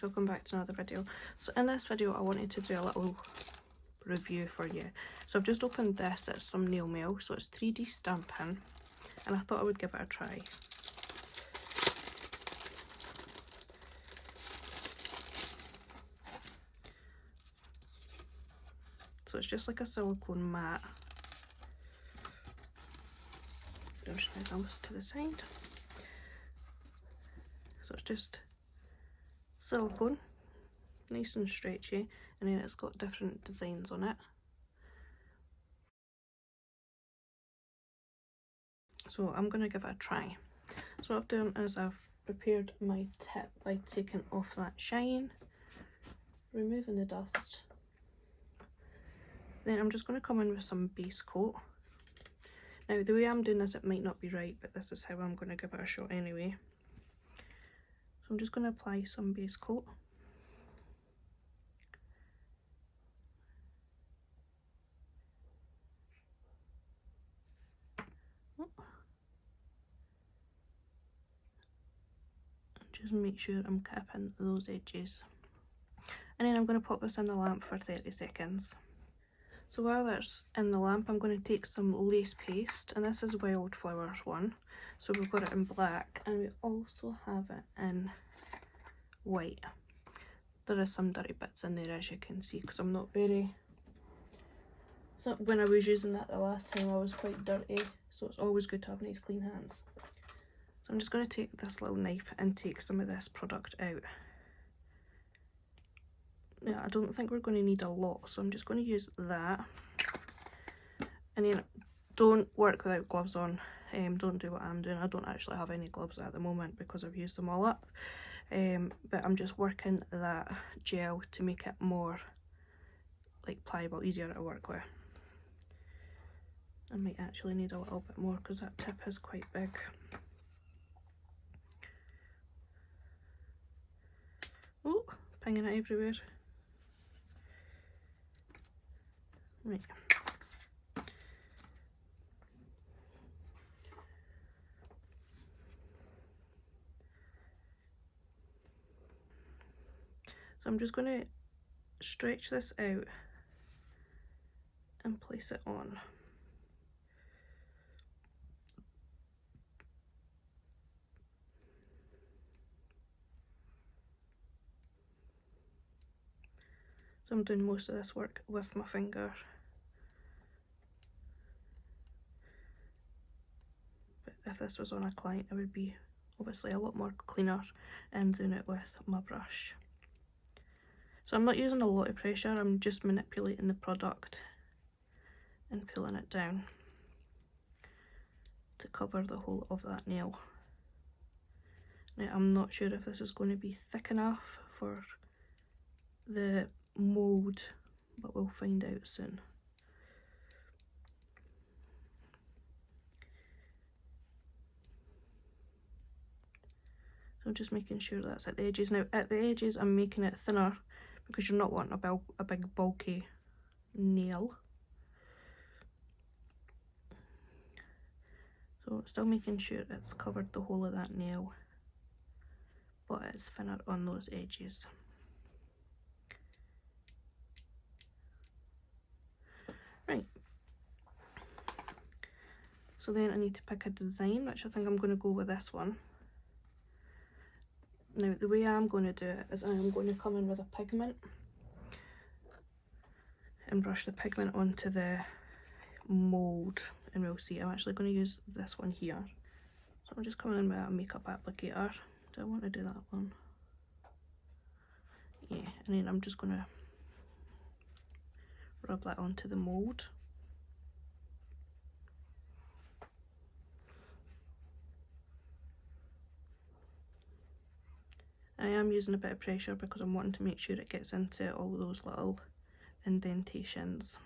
guys, welcome back to another video. So in this video I wanted to do a little review for you. So I've just opened this, it's some nail mail, so it's 3D stamping, and I thought I would give it a try. So it's just like a silicone mat. There's my thumbs to the side. So it's just silicone, nice and stretchy, and then it's got different designs on it. So I'm going to give it a try. So what I've done is I've prepared my tip by taking off that shine, removing the dust. Then I'm just going to come in with some base coat. Now the way I'm doing this, it might not be right, but this is how I'm going to give it a shot anyway. So I'm just going to apply some base coat. Just make sure I'm capping those edges. And then I'm going to pop this in the lamp for 30 seconds. So while that's in the lamp, I'm going to take some lace paste, and this is Wildflowers one. So we've got it in black, and we also have it in white. There is some dirty bits in there, as you can see, because I'm not very... So when I was using that the last time, I was quite dirty, so it's always good to have nice clean hands. So I'm just going to take this little knife and take some of this product out. Yeah, I don't think we're going to need a lot, so I'm just going to use that. And then don't work without gloves on. Don't do what I'm doing. I don't actually have any gloves at the moment because I've used them all up. But I'm just working that gel to make it more like pliable, easier to work with. I might actually need a little bit more because that tip is quite big. Oh, pinging it everywhere. Right. So I'm just going to stretch this out and place it on. So I'm doing most of this work with my finger. But if this was on a client, it would be obviously a lot more cleaner and doing it with my brush. So I'm not using a lot of pressure, I'm just manipulating the product and pulling it down to cover the whole of that nail. Now I'm not sure if this is going to be thick enough for the mould, but we'll find out soon. So I'm just making sure that's at the edges. Now at the edges I'm making it thinner because you're not wanting a big bulky nail. So still making sure it's covered the whole of that nail, but it's thinner on those edges. Right. So then I need to pick a design, which I think I'm going to go with this one. Now the way I'm going to do it is I'm going to come in with a pigment and brush the pigment onto the mould, and we'll see. I'm actually going to use this one here. So I'm just coming in with a makeup applicator. Do I want to do that one? Yeah, and then I'm just going to rub that onto the mould. I am using a bit of pressure because I'm wanting to make sure it gets into all those little indentations.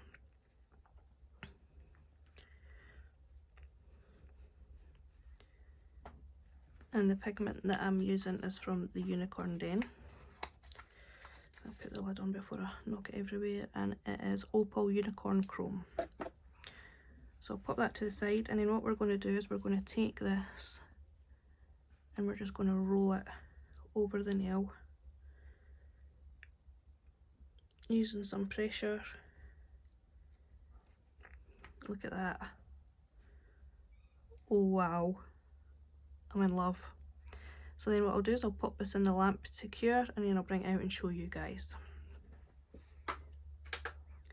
And the pigment that I'm using is from the Unicorn Den. I'll put the lid on before I knock it everywhere, and it is Opal Unicorn Chrome. So I'll pop that to the side, and then what we're going to do is we're going to take this and we're just going to roll it over the nail using some pressure. Look at that. Oh wow, I'm in love. So then what I'll do is I'll pop this in the lamp to cure, and then I'll bring it out and show you guys.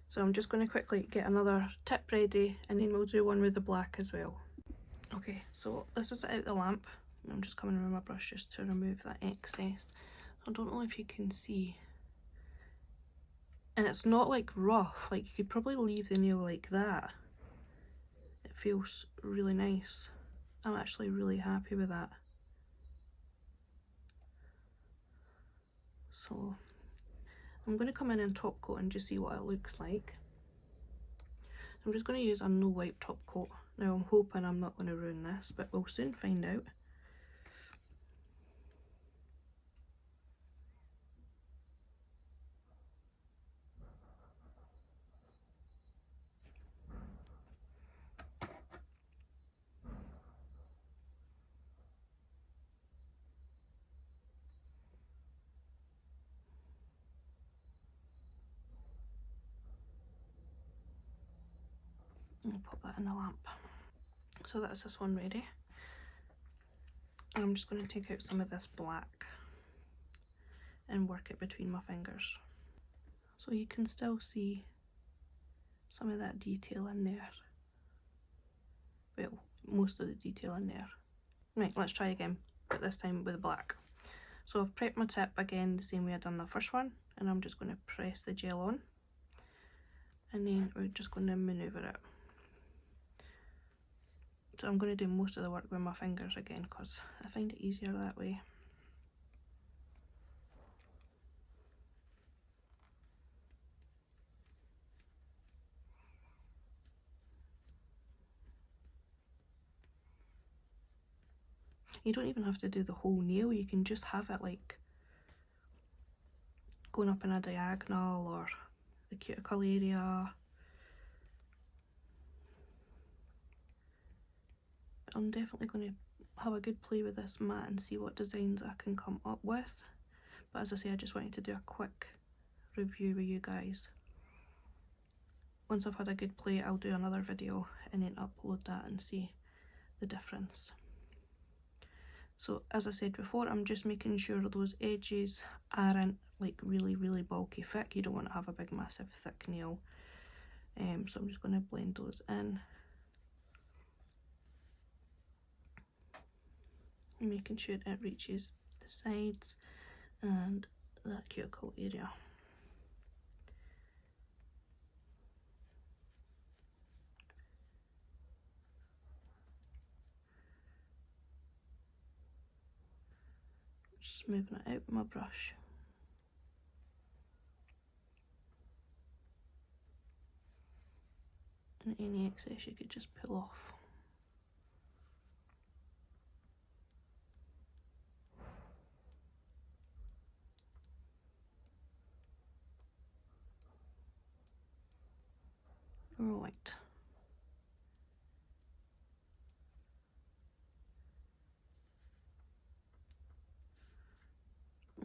So I'm just going to quickly get another tip ready, and then we'll do one with the black as well. Okay, so this is out the lamp. I'm just coming in with my brush just to remove that excess. I don't know if you can see. And it's not like rough, like you could probably leave the nail like that. It feels really nice. I'm actually really happy with that. So I'm going to come in top coat and just see what it looks like. I'm just going to use a no wipe top coat. Now I'm hoping I'm not going to ruin this, but we'll soon find out. I'll pop that in the lamp. So that's this one ready. I'm just going to take out some of this black and work it between my fingers. So you can still see some of that detail in there. Well, most of the detail in there. Right, let's try again, but this time with black. So I've prepped my tip again the same way I done the first one, and I'm just going to press the gel on, and then we're just going to manoeuvre it. So I'm going to do most of the work with my fingers again because I find it easier that way. You don't even have to do the whole nail, you can just have it like going up in a diagonal or the cuticle area. I'm definitely going to have a good play with this mat and see what designs I can come up with. But as I say, I just wanted to do a quick review with you guys. Once I've had a good play, I'll do another video and then upload that and see the difference. So as I said before, I'm just making sure those edges aren't like really bulky thick. You don't want to have a big massive thick nail. So I'm just going to blend those in. Making sure it reaches the sides and that cuticle area. Just moving it out with my brush. And any excess you could just pull off. Right.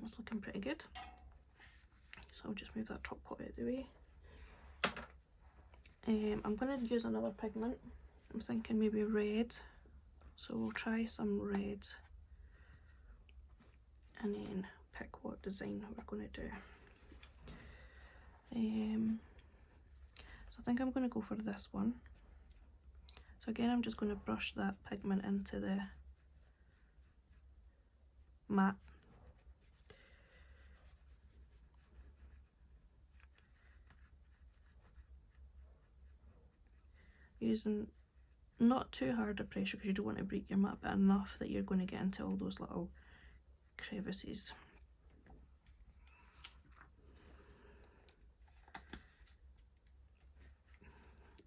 That's looking pretty good. So I'll just move that top coat out of the way. I'm going to use another pigment. I'm thinking maybe red. So we'll try some red. And then pick what design we're going to do. So I think I'm going to go for this one. So again, I'm just going to brush that pigment into the mat. Using not too hard a pressure because you don't want to break your mat, but enough that you're going to get into all those little crevices.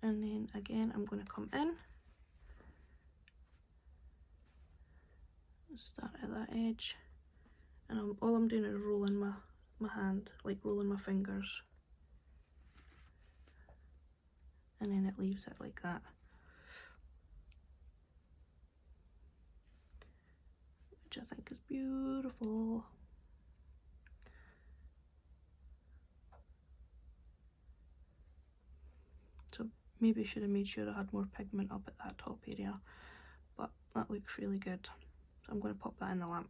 And then again, I'm going to come in, start at that edge, and all I'm doing is rolling my hand, like rolling my fingers, and then it leaves it like that, which I think is beautiful. Maybe I should have made sure I had more pigment up at that top area, but that looks really good. So I'm going to pop that in the lamp.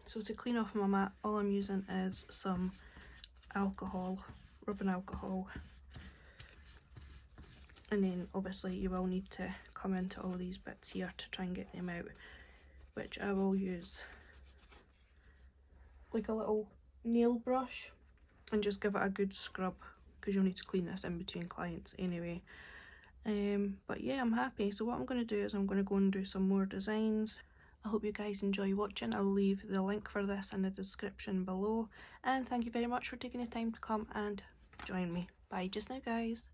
So to clean off my mat, all I'm using is some alcohol, rubbing alcohol. And then obviously you will need to come into all these bits here to try and get them out, which I will use like a little nail brush and just give it a good scrub, because you'll need to clean this in between clients anyway. But yeah, I'm happy. So what I'm going to do is I'm going to go and do some more designs. I hope you guys enjoy watching. I'll leave the link for this in the description below, and thank you very much for taking the time to come and join me. Bye just now, guys.